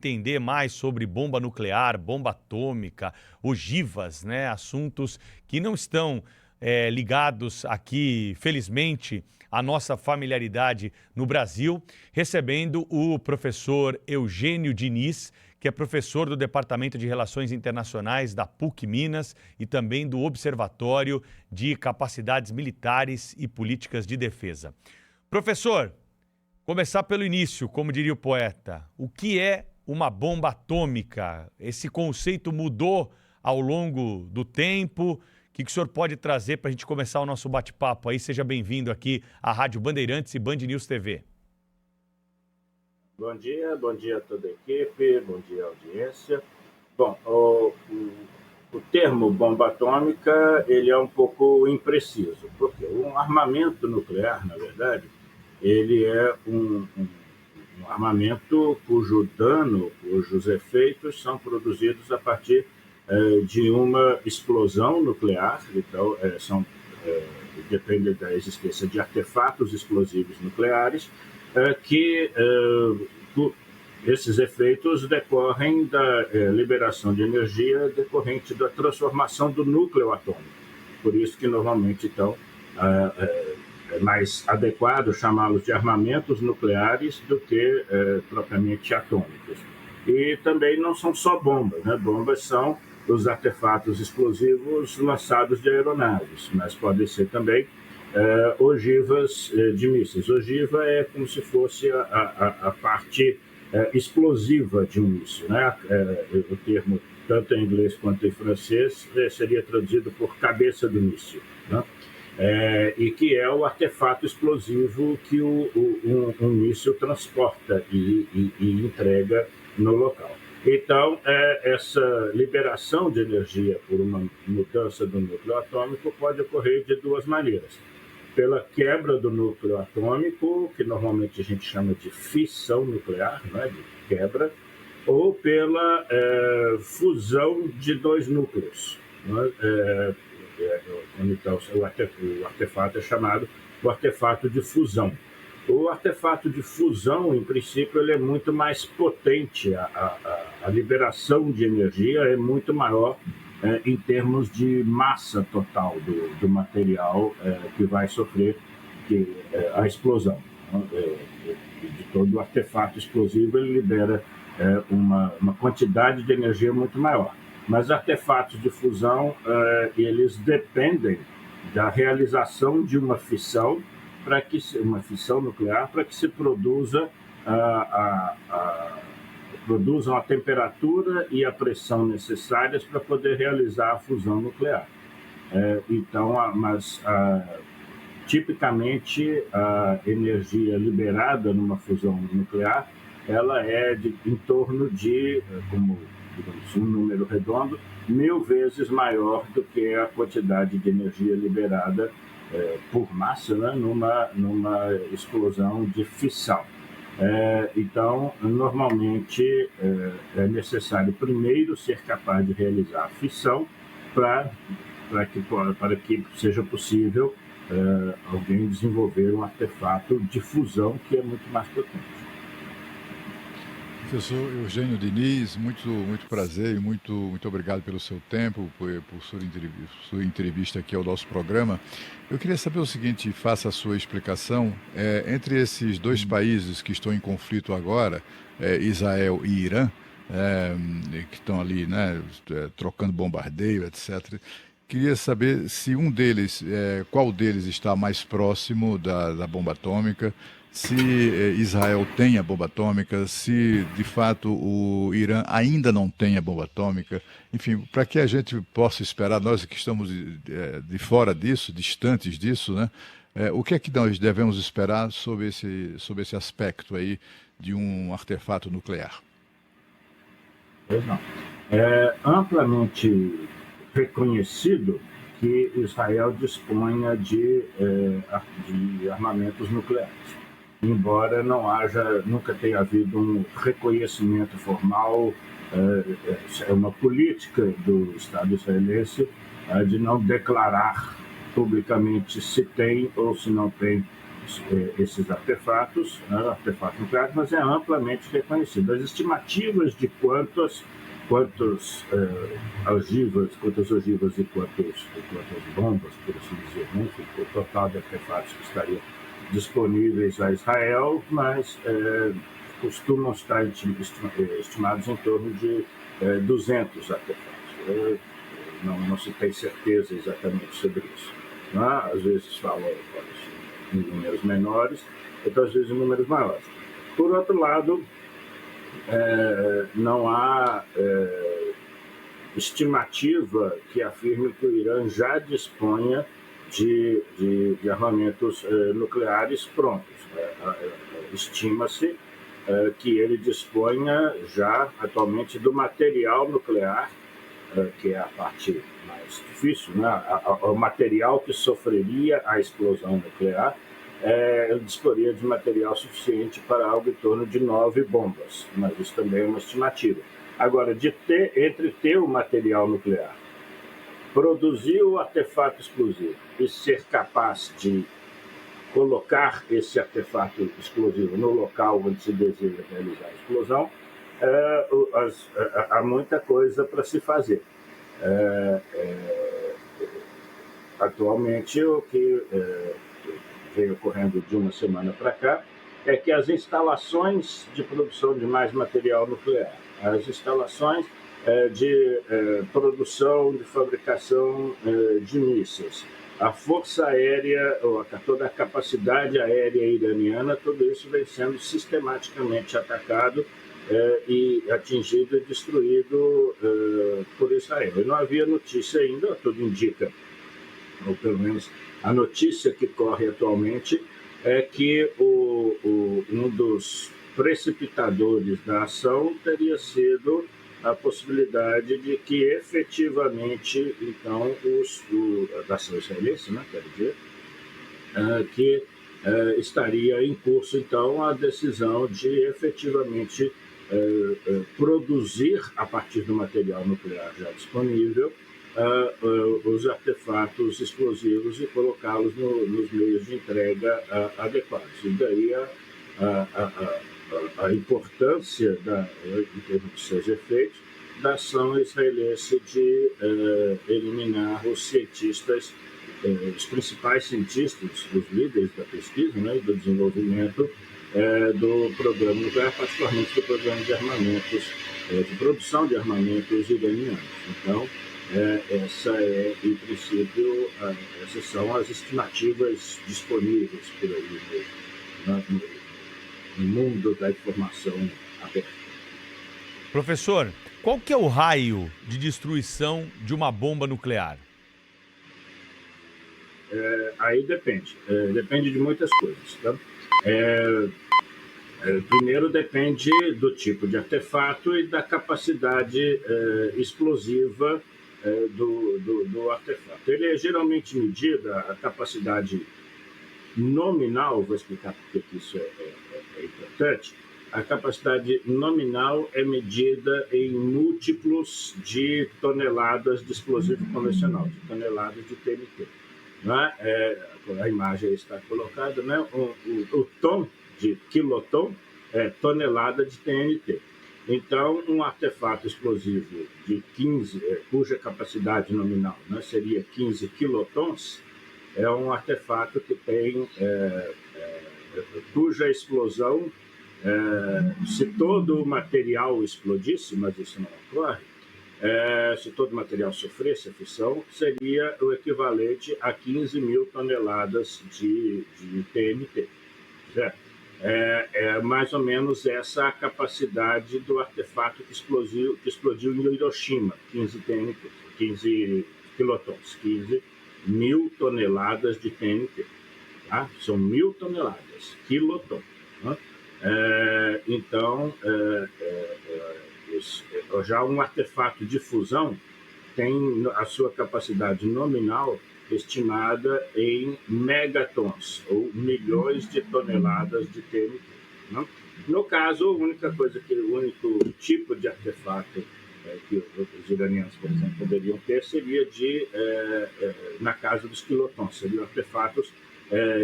entender mais sobre bomba nuclear, bomba atômica, ogivas, né? Assuntos que não estão ligados aqui, felizmente, à nossa familiaridade no Brasil, recebendo o professor Eugênio Diniz, que é professor do Departamento de Relações Internacionais da PUC Minas e também do Observatório de Capacidades Militares e Políticas de Defesa. Professor, começar pelo início, como diria o poeta. O que é uma bomba atômica? Esse conceito mudou ao longo do tempo? O que o senhor pode trazer para a gente começar o nosso bate-papo aí? Seja bem-vindo aqui à Rádio Bandeirantes e Band News TV. Bom dia a toda a equipe, bom dia à audiência. Bom, o termo bomba atômica ele é um pouco impreciso, porque um armamento nuclear, na verdade, ele é um armamento cujo dano, cujos efeitos são produzidos a partir de uma explosão nuclear. Então, depende da existência de artefatos explosivos nucleares, que esses efeitos decorrem da liberação de energia decorrente da transformação do núcleo atômico. Por isso que, normalmente, então, é mais adequado chamá-los de armamentos nucleares do que propriamente atômicos. E também não são só bombas, né? Bombas são os artefatos explosivos lançados de aeronaves, mas podem ser também ogivas de mísseis. Ogiva é como se fosse a parte explosiva de um míssil, né? O termo, tanto em inglês quanto em francês, seria traduzido por cabeça do míssil, né? E que é o artefato explosivo que um míssil transporta e entrega no local. Então, essa liberação de energia por uma mudança do núcleo atômico pode ocorrer de duas maneiras. Pela quebra do núcleo atômico, que normalmente a gente chama de fissão nuclear, né, de quebra, ou pela fusão de dois núcleos, né? Então, o artefato é chamado o artefato de fusão. O artefato de fusão, em princípio, ele é muito mais potente, a liberação de energia é muito maior em termos de massa total do material que vai sofrer a explosão. De todo o artefato explosivo, ele libera uma quantidade de energia muito maior. Mas artefatos de fusão, eles dependem da realização de uma fissão nuclear, para que se produzam a temperatura e a pressão necessárias para poder realizar a fusão nuclear. Tipicamente, a energia liberada numa fusão nuclear, ela é em torno de, como digamos, um número redondo, 1000 vezes maior do que a quantidade de energia liberada por massa, né, numa explosão de fissão. Então, normalmente, é necessário primeiro ser capaz de realizar a fissão para que seja possível alguém desenvolver um artefato de fusão que é muito mais potente. Professor Eugênio Diniz, muito prazer e muito obrigado pelo seu tempo, por sua entrevista aqui ao nosso programa. Eu queria saber o seguinte, faça a sua explicação, entre esses dois países que estão em conflito agora, Israel e Irã, que estão ali, né, trocando bombardeio, etc., queria saber se qual deles está mais próximo da bomba atômica, se Israel tem a bomba atômica, se de fato o Irã ainda não tem a bomba atômica, enfim, para que a gente possa esperar, nós que estamos de fora disso, distantes disso, né, o que é que nós devemos esperar sobre esse aspecto aí de um artefato nuclear? Pois não. É amplamente reconhecido que Israel disponha de armamentos nucleares, embora nunca tenha havido um reconhecimento formal. É uma política do Estado israelense de não declarar publicamente se tem ou se não tem esses artefatos, né, artefatos nucleares, mas é amplamente reconhecido. As estimativas de quantas ogivas e quantas bombas, por assim dizer, né, o total de artefatos que estariam disponíveis a Israel, mas costumam estar estimados em torno de 200 artefatos. Não se tem certeza exatamente sobre isso. Né? Às vezes falam em números menores, outras vezes em números maiores. Por outro lado, não há estimativa que afirme que o Irã já disponha de armamentos nucleares prontos. Estima-se que ele disponha já atualmente do material nuclear, que é a parte mais difícil, né? O material que sofreria a explosão nuclear, ele disporia de material suficiente para algo em torno de 9 bombas, mas isso também é uma estimativa. Agora, entre ter o material nuclear, produzir o artefato explosivo e ser capaz de colocar esse artefato explosivo no local onde se deseja realizar a explosão, há muita coisa para se fazer. Atualmente, o que vem ocorrendo de uma semana para cá é que as instalações de produção de mais material nuclear, as instalações de produção, de fabricação de mísseis, a força aérea, toda a capacidade aérea iraniana, tudo isso vem sendo sistematicamente atacado e atingido e destruído por Israel. E não havia notícia ainda, tudo indica, ou pelo menos a notícia que corre atualmente, é que um dos precipitadores da ação teria sido a possibilidade de que efetivamente, então, da ação israelense, né, quero dizer, que estaria em curso, então, a decisão de efetivamente produzir, a partir do material nuclear já disponível, os artefatos explosivos e colocá-los nos meios de entrega adequados. E daí a importância, em termos de seus efeitos, da ação israelense de eliminar os cientistas, os principais cientistas, os líderes da pesquisa, né, e do desenvolvimento do programa nuclear, particularmente do programa de armamentos, de produção de armamentos iranianos. Então, em princípio, essas são as estimativas disponíveis por aí no mundo da informação aberta. Professor, qual que é o raio de destruição de uma bomba nuclear? Aí depende. Depende de muitas coisas. Tá? Primeiro, depende do tipo de artefato e da capacidade explosiva do artefato. Ele é geralmente medida, a capacidade nominal, vou explicar por que isso é importante. A capacidade nominal é medida em múltiplos de toneladas de explosivo convencional, de toneladas de TNT. Né? A imagem está colocada, né? O tom de quiloton é tonelada de TNT. Então, um artefato explosivo de 15, cuja capacidade nominal, né, seria 15 quilotons, é um artefato que tem, cuja explosão, se todo o material explodisse, mas isso não ocorre, se todo o material sofresse a fissão, seria o equivalente a 15 mil toneladas de TNT. Certo? É mais ou menos essa a capacidade do artefato que explodiu em Hiroshima, 15 quilotons, 15 mil toneladas de TNT. Tá? São 1.000 toneladas, quiloton. Né? Então, já um artefato de fusão tem a sua capacidade nominal estimada em megatons, ou milhões de toneladas de TNT. Né? No caso, o único tipo de artefato que os iranianos, por exemplo, poderiam ter seria na casa dos quilotons, seriam artefatos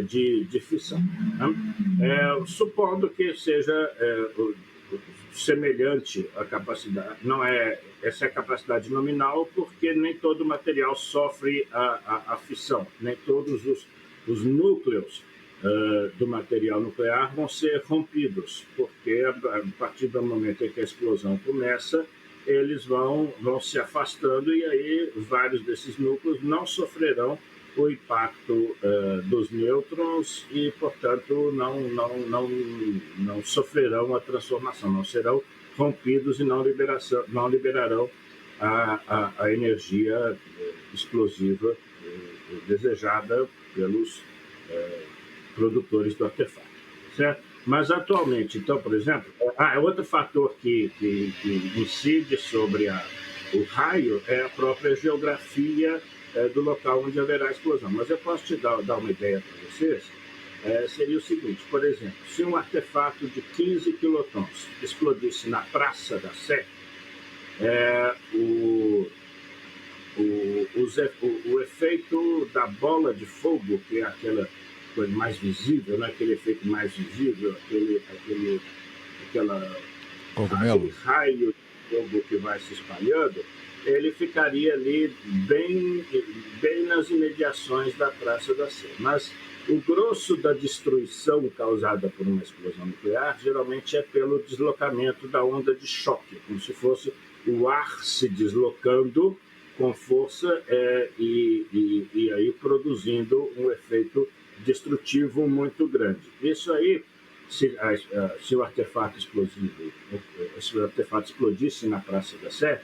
de fissão. Né? Supondo que seja semelhante à capacidade, não é essa é a capacidade nominal, porque nem todo material sofre a fissão, nem todos os núcleos do material nuclear vão ser rompidos, porque a partir do momento em que a explosão começa, eles vão se afastando e aí vários desses núcleos não sofrerão o impacto dos nêutrons e, portanto, não sofrerão a transformação, não serão rompidos e não liberarão a energia explosiva desejada pelos produtores do artefato, certo? Mas atualmente, então, por exemplo, outro fator que incide sobre o raio é a própria geografia do local onde haverá a explosão. Mas eu posso te dar uma ideia para vocês. Seria o seguinte, por exemplo, se um artefato de 15 quilotons explodisse na Praça da Sé, o efeito da bola de fogo, que é aquela coisa mais visível, né? Aquele efeito mais visível, aquele raio de fogo que vai se espalhando, ele ficaria ali bem nas imediações da Praça da Sé. Mas o grosso da destruição causada por uma explosão nuclear geralmente é pelo deslocamento da onda de choque, como se fosse o ar se deslocando com força e aí produzindo um efeito destrutivo muito grande. Isso aí, se o artefato explodisse na Praça da Sé,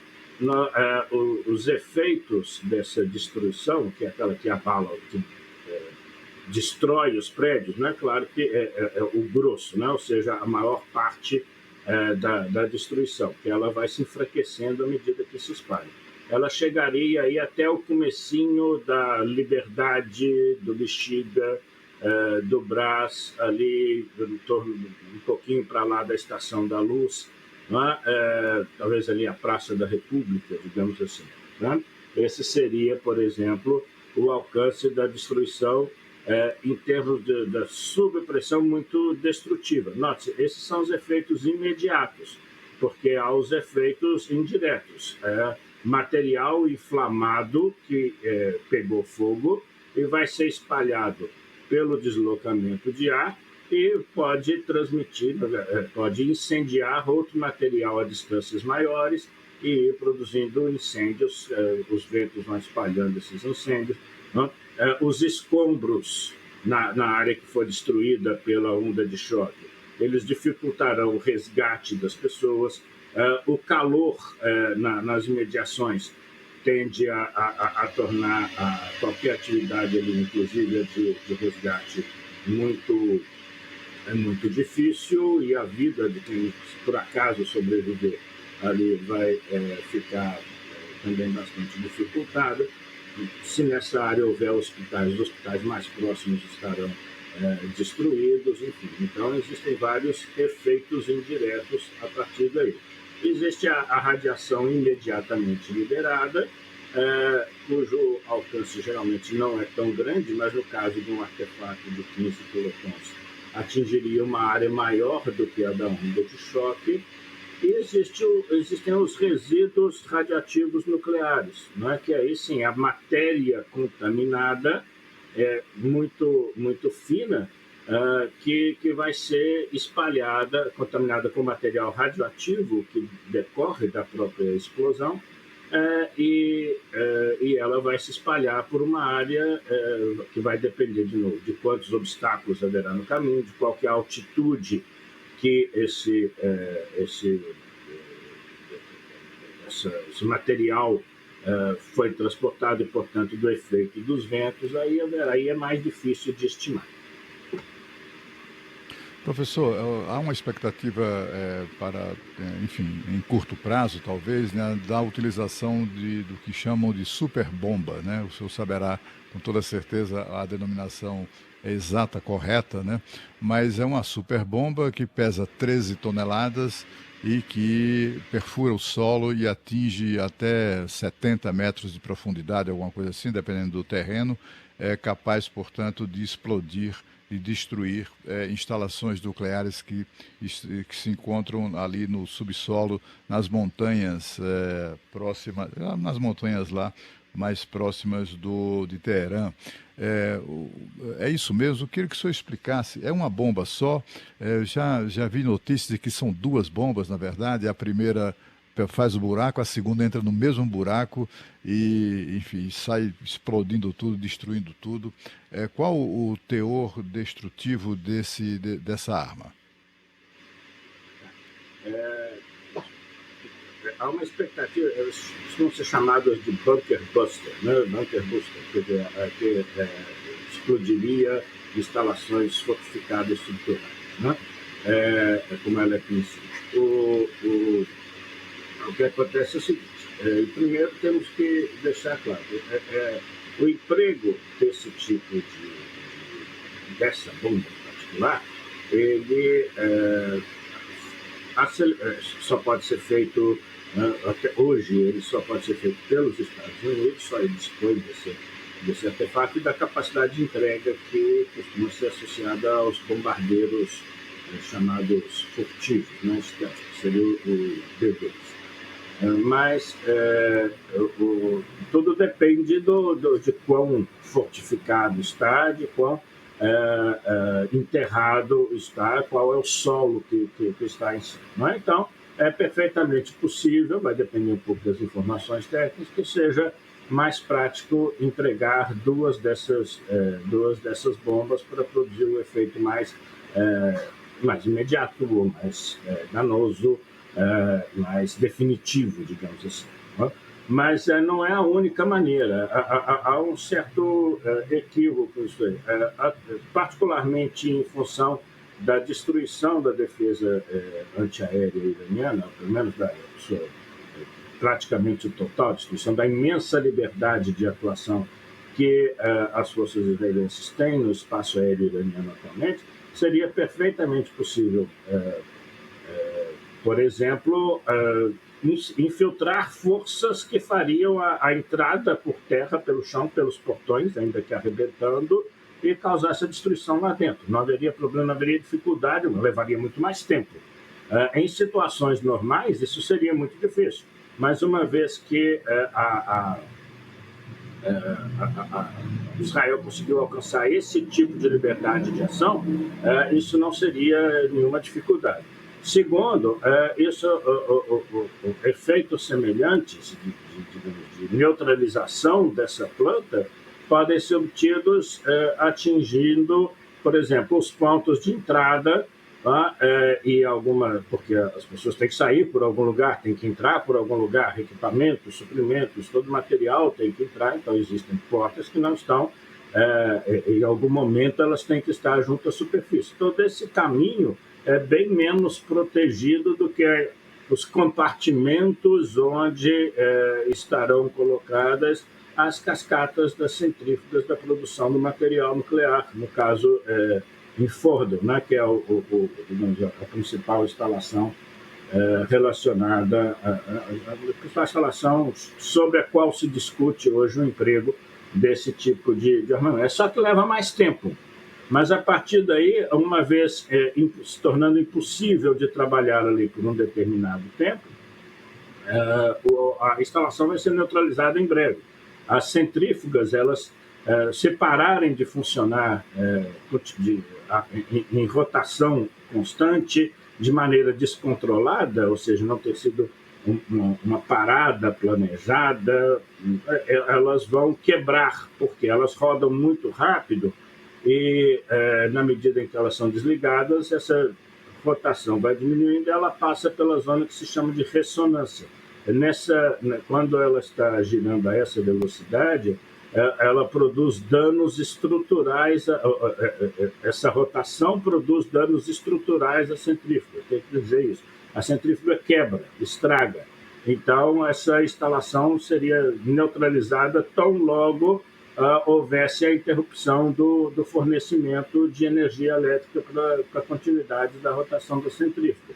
os efeitos dessa destruição, que é aquela que abala, que destrói os prédios, né? Claro que é o grosso, né? Ou seja, a maior parte da destruição, que ela vai se enfraquecendo à medida que se espalha. Ela chegaria aí até o comecinho da Liberdade, do Bexiga, do Brás, ali em torno, um pouquinho para lá da Estação da Luz, né? Talvez ali a Praça da República, digamos assim. Né? Esse seria, por exemplo, o alcance da destruição em termos da subpressão muito destrutiva. Note, esses são os efeitos imediatos, porque há os efeitos indiretos. Material inflamado que pegou fogo e vai ser espalhado pelo deslocamento de ar e pode transmitir, pode incendiar outro material a distâncias maiores e ir produzindo incêndios. Os ventos vão espalhando esses incêndios. Né? Os escombros na área que for destruída pela onda de choque, eles dificultarão o resgate das pessoas. O calor nas imediações tende a tornar qualquer atividade ali, inclusive de resgate, muito difícil, e a vida de quem, por acaso, sobreviver ali vai ficar também bastante dificultada. Se nessa área houver hospitais, os hospitais mais próximos estarão destruídos, enfim. Então, existem vários efeitos indiretos a partir daí. Existe a radiação imediatamente liberada, cujo alcance geralmente não é tão grande, mas no caso de um artefato de 15 quilotons, atingiria uma área maior do que a da onda de choque. E existem os resíduos radioativos nucleares, não é? Que aí sim, a matéria contaminada é muito, muito fina, que vai ser espalhada, contaminada com material radioativo que decorre da própria explosão, e ela vai se espalhar por uma área que vai depender, de novo, de quantos obstáculos haverá no caminho, de qual que é a altitude que esse material foi transportado e, portanto, do efeito dos ventos, aí é mais difícil de estimar. Professor, há uma expectativa para, enfim, em curto prazo, talvez, né, da utilização do que chamam de superbomba, né? O senhor saberá com toda certeza a denominação exata, correta, né? Mas é uma superbomba que pesa 13 toneladas e que perfura o solo e atinge até 70 metros de profundidade, alguma coisa assim, dependendo do terreno, capaz, portanto, de explodir e destruir instalações nucleares que se encontram ali no subsolo, nas montanhas próximas, nas montanhas lá mais próximas de Teherã. É isso mesmo, eu queria que o senhor explicasse. É uma bomba só? Já vi notícias de que são duas bombas, na verdade. A primeira faz o buraco, a segunda entra no mesmo buraco e, enfim, sai explodindo tudo, destruindo tudo. Qual o teor destrutivo dessa arma? Há uma expectativa, eles vão ser chamados de bunker buster, né? Bunker buster, quer dizer, que explodiria instalações fortificadas subterrâneas, né? Como ela é conhecida. O que acontece é o seguinte: primeiro temos que deixar claro, o emprego desse tipo dessa bomba em particular, ele só pode ser feito, até hoje, ele só pode ser feito pelos Estados Unidos, só ele dispõe desse artefato e da capacidade de entrega que costuma ser associada aos bombardeiros chamados furtivos, né, que seria o B-2. Mas tudo depende de quão fortificado está, de quão enterrado está, qual é o solo que está em cima. Não é? Então, é perfeitamente possível, vai depender um pouco das informações técnicas, que seja mais prático entregar duas dessas bombas para produzir um efeito mais imediato, ou mais danoso, mais definitivo, digamos assim. Não é? Mas não é a única maneira. Há um certo equívoco nisso aí, particularmente em função da destruição da defesa antiaérea iraniana, pelo menos da sua praticamente total destruição, da imensa liberdade de atuação que as forças israelenses têm no espaço aéreo iraniano atualmente. Seria perfeitamente possível, por exemplo, infiltrar forças que fariam a entrada por terra, pelo chão, pelos portões, ainda que arrebentando, e causar essa destruição lá dentro. Não haveria problema, não haveria dificuldade, levaria muito mais tempo. Em situações normais, isso seria muito difícil. Mas uma vez que Israel conseguiu alcançar esse tipo de liberdade de ação, isso não seria nenhuma dificuldade. Segundo, efeitos semelhantes de neutralização dessa planta podem ser obtidos atingindo, por exemplo, os pontos de entrada, porque as pessoas têm que sair por algum lugar, têm que entrar por algum lugar, equipamentos, suprimentos, todo material tem que entrar, então existem portas que não estão, em algum momento elas têm que estar junto à superfície. Todo esse caminho é bem menos protegido do que os compartimentos onde estarão colocadas as cascatas das centrífugas da produção do material nuclear, no caso em Fordo, né, que é digamos, a principal instalação relacionada a instalação sobre a qual se discute hoje o emprego desse tipo de armamento. Só que leva mais tempo. Mas, a partir daí, uma vez se tornando impossível de trabalhar ali por um determinado tempo, a instalação vai ser neutralizada em breve. As centrífugas, elas se pararem de funcionar em rotação constante, de maneira descontrolada, ou seja, não ter sido uma parada planejada, elas vão quebrar, porque elas rodam muito rápido e, na medida em que elas são desligadas, essa rotação vai diminuindo e ela passa pela zona que se chama de ressonância. Quando ela está girando a essa velocidade, ela produz danos estruturais, essa rotação produz danos estruturais à centrífuga, tem que dizer isso. A centrífuga quebra, estraga. Então, essa instalação seria neutralizada tão logo houvesse a interrupção do fornecimento de energia elétrica para a continuidade da rotação da centrífuga.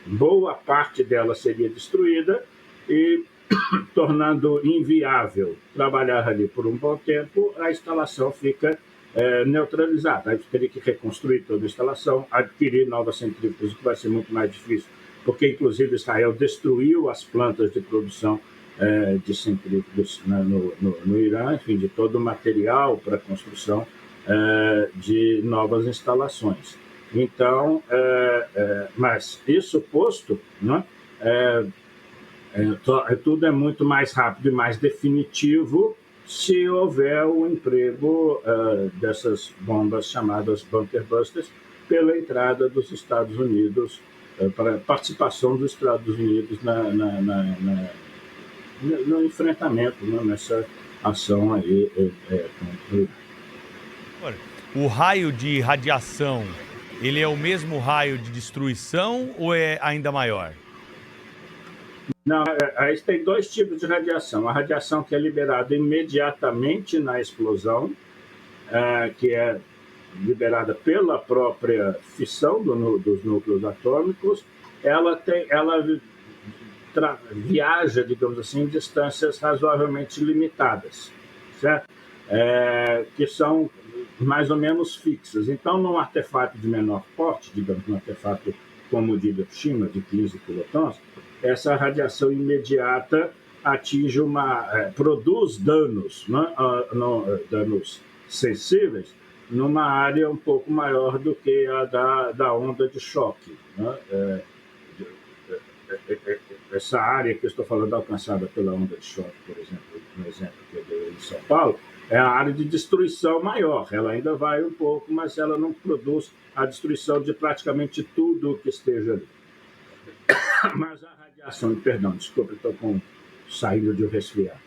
Boa parte dela seria destruída e tornando inviável trabalhar ali por um bom tempo, a instalação fica neutralizada. Aí teria que reconstruir toda a instalação, adquirir novas centrífugas, que vai ser muito mais difícil, porque, inclusive, Israel destruiu as plantas de produção de centrífugas no Irã, enfim, de todo o material para a construção de novas instalações. Então, mas isso posto, né, tudo é muito mais rápido e mais definitivo se houver o emprego dessas bombas chamadas bunker busters pela entrada dos Estados Unidos, para a participação dos Estados Unidos no enfrentamento, né, nessa ação aí contra o Irã. O raio de radiação, ele é o mesmo raio de destruição ou é ainda maior? Não, aí tem dois tipos de radiação. A radiação que é liberada imediatamente na explosão, que é liberada pela própria fissão dos núcleos atômicos, ela viaja, digamos assim, em distâncias razoavelmente limitadas, certo? Que são mais ou menos fixas. Então, num artefato de menor porte, digamos, um artefato como o de Hiroshima, de 15 quilotons, essa radiação imediata atinge produz danos, né? Danos sensíveis, numa área um pouco maior do que a da onda de choque, né? Essa área que eu estou falando, alcançada pela onda de choque, por exemplo, no exemplo que eu dei em São Paulo, é a área de destruição maior. Ela ainda vai um pouco, mas ela não produz a destruição de praticamente tudo que esteja ali. Mas a radiação, perdão, desculpa, estou saindo de um resfriado.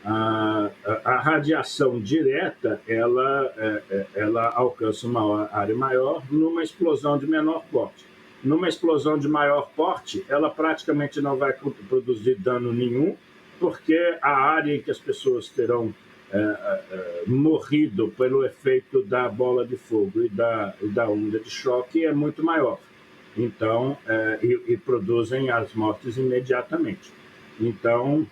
A radiação direta, ela alcança uma área maior numa explosão de menor porte. Numa explosão de maior porte, ela praticamente não vai produzir dano nenhum, porque a área em que as pessoas terão morrido pelo efeito da bola de fogo e da onda de choque é muito maior. Então, e produzem as mortes imediatamente. Então,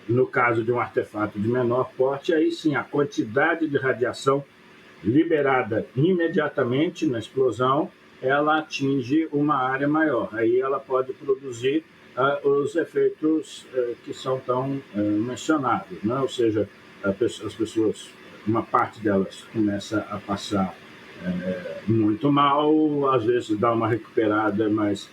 no caso de um artefato de menor porte, aí sim, a quantidade de radiação liberada imediatamente na explosão, ela atinge uma área maior. Aí ela pode produzir os efeitos que são tão mencionados, né? Ou seja, as pessoas, uma parte delas começa a passar muito mal, às vezes dá uma recuperada, mas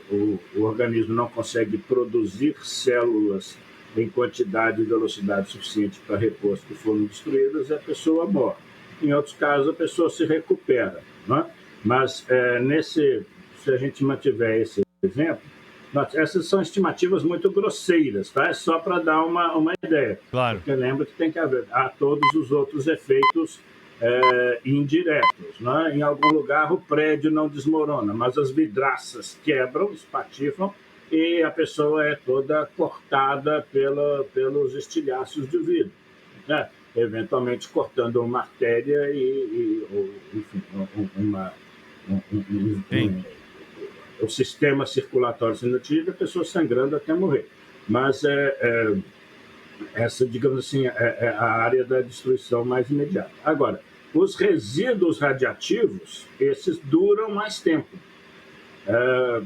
o organismo não consegue produzir células em quantidade e velocidade suficiente para repor as que foram destruídas, e a pessoa morre. Em outros casos, a pessoa se recupera, né? Mas se a gente mantiver esse exemplo, essas são estimativas muito grosseiras, tá? É só para dar uma ideia. Claro. Porque lembra que tem que haver todos os outros efeitos indiretos, né? Em algum lugar o prédio não desmorona, mas as vidraças quebram, espatifam, e a pessoa é toda cortada pelos estilhaços de vidro, né? Eventualmente cortando uma artéria enfim, o sistema circulatório sendo atingido, a pessoa sangrando até morrer. Mas essa, digamos assim, é a área da destruição mais imediata. Agora, os resíduos radiativos, esses duram mais tempo,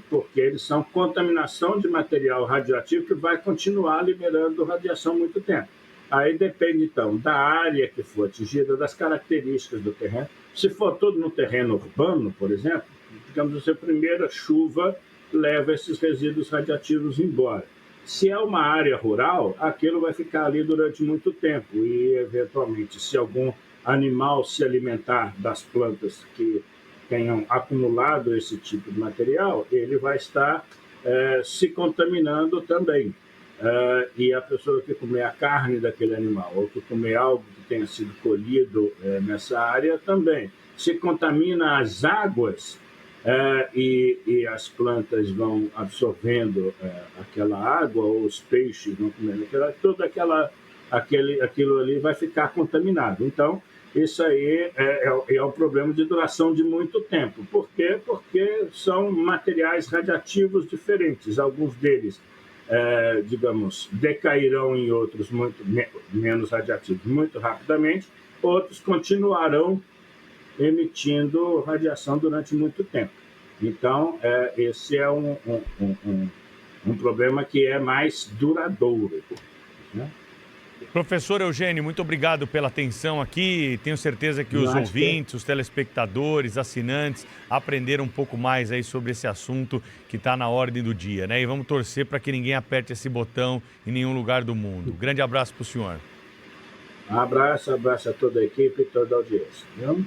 porque eles são contaminação de material radioativo que vai continuar liberando radiação muito tempo. Aí depende, então, da área que for atingida, das características do terreno. Se for todo no terreno urbano, por exemplo, digamos assim, a primeira chuva leva esses resíduos radiativos embora. Se é uma área rural, aquilo vai ficar ali durante muito tempo e, eventualmente, se algum animal se alimentar das plantas que tenham acumulado esse tipo de material, ele vai estar se contaminando também. E a pessoa que comer a carne daquele animal ou que comer algo que tenha sido colhido nessa área também. Se contamina as águas e as plantas vão absorvendo aquela água, ou os peixes vão comendo tudo aquilo ali vai ficar contaminado. Então, isso aí é um problema de duração de muito tempo. Por quê? Porque são materiais radiativos diferentes. Alguns deles, digamos, decairão em outros muito menos radiativos muito rapidamente, outros continuarão emitindo radiação durante muito tempo. Então, esse é um problema que é mais duradouro, né? Professor Eugênio, muito obrigado pela atenção aqui. Tenho certeza que os ouvintes, os telespectadores, assinantes aprenderam um pouco mais aí sobre esse assunto que está na ordem do dia, né? E vamos torcer para que ninguém aperte esse botão em nenhum lugar do mundo. Grande abraço para o senhor. Abraço a toda a equipe e toda a audiência. Viu?